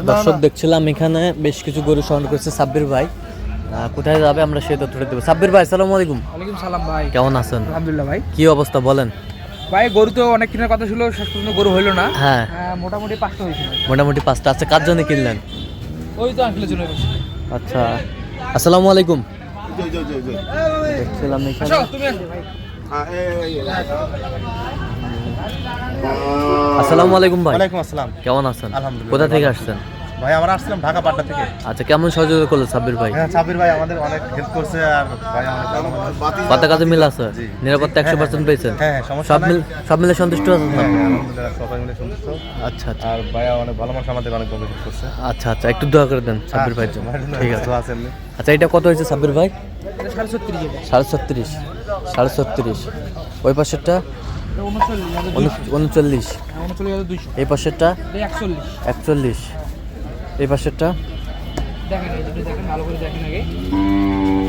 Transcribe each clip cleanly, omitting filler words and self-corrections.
দর্শক দেখছিলাম এখানে বেশ কিছু গরু সংগ্রহ করেছে সাব্বির ভাই। কোথায় যাবে আমরা সেই তথ্যটা দেবো। সাব্বির ভাই আসসালামু আলাইকুম। ওয়ালাইকুম সালাম ভাই, কেমন আছেন? আলহামদুলিল্লাহ ভাই। কি অবস্থা বলেন? ভাই গরু তো অনেক কেনার কথা ছিল, শেষ পর্যন্ত গরু হইলো না। হ্যাঁ, মোটামুটি 5টা হয়েছিল। মোটামুটি 5টা। আচ্ছা, কার জন্য কিনলেন? ওই তো আঙ্কেলের জন্য বসে। আচ্ছা, আসসালামু আলাইকুম। দেখছিলাম এখানে। আসো তুমি আসো ভাই। আসসালামু আলাইকুম ভাই। ওয়ালাইকুম আসসালাম। কেমন আছেন? আলহামদুলিল্লাহ। কোথা থেকে আসছেন? ভাই আমরা আসছিলাম ঢাকা পাটনা থেকে। আচ্ছা, কেমন সহযোগিতা করলো সাব্বির ভাই? হ্যাঁ, সাবির ভাই আমাদের অনেক হেল্প করছে আর ভাই আমাদের কথা কাজে মিল আছে? জি। নিরাপত্তা 100% পেয়েছেন? হ্যাঁ, সমস্যা সব নাই। সব মিলে সন্তুষ্ট আছেন? হ্যাঁ, আলহামদুলিল্লাহ সবাই মিলে সন্তুষ্ট। আচ্ছা আচ্ছা আর ভাই অনেক ভালো মানুষ, আমাদের অনেক ভালো হেল্প করছে। আচ্ছা আচ্ছা, একটু দোয়া করে দেন সাব্বির ভাইয়ের জন্য। ঠিক আছে। দোয়া আছে এমনি। আচ্ছা, এটা কত হয়েছে সাব্বির ভাই? এটা 36 এটা। 37.5 37.5। ওই পাশেরটা 39। 39,200। এই পাশেরটা এটা 41। 41। এই পাশেরটা দেখেন এই দুটো দেখেন, ভালো করে দেখেন আগে।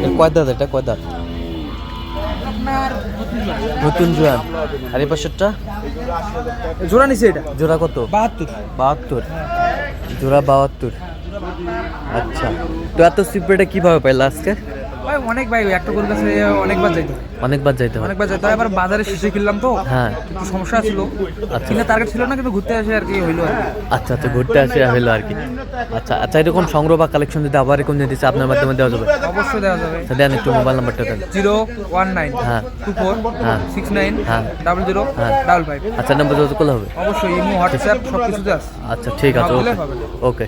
এর কয় দাঁত? এটা কয় দাঁত? আপনার নতুন জোয়ান। আর এই পাশেরটা জোড়া নিছে এটা জোড়া কত? 72। 72। জোড়া 72। আচ্ছা, তো এত সিপ্রেটা কিভাবে পাইলা আজকে? ভাই অনেক ভাই একটা গরুর কাছে অনেকবার যাইতো, অনেকবার যাইতে হয়। অনেকবার যাইতো। এবার বাজারে শেষে কিনলাম তো, হ্যাঁ। একটু সমস্যা ছিল। আচ্ছা কিনা টার্গেট ছিল না, কিন্তু ঘুরতে আসে আর কি হইলো আর কি। আচ্ছা আচ্ছা, ঘুরতে আসে হইলো আর কি। আচ্ছা আচ্ছা, এরকম সংগ্রহ বা কালেকশন যদি আবার এরকম নিতে চাই আপনার মাধ্যমে দেওয়া যাবে? অবশ্যই দেওয়া যাবে। আচ্ছা, দেন একটু মোবাইল নাম্বারটা দেন। 019 হ্যাঁ 24 হ্যাঁ 69 হ্যাঁ 00 হ্যাঁ। 55। আচ্ছা, নাম্বার যোগাযোগ করলে হবে? অবশ্যই ইমো হোয়াটসঅ্যাপ সব কিছুতে আছে। আচ্ছা, ঠিক আছে। না বললে ওকে হবে না। ওকে।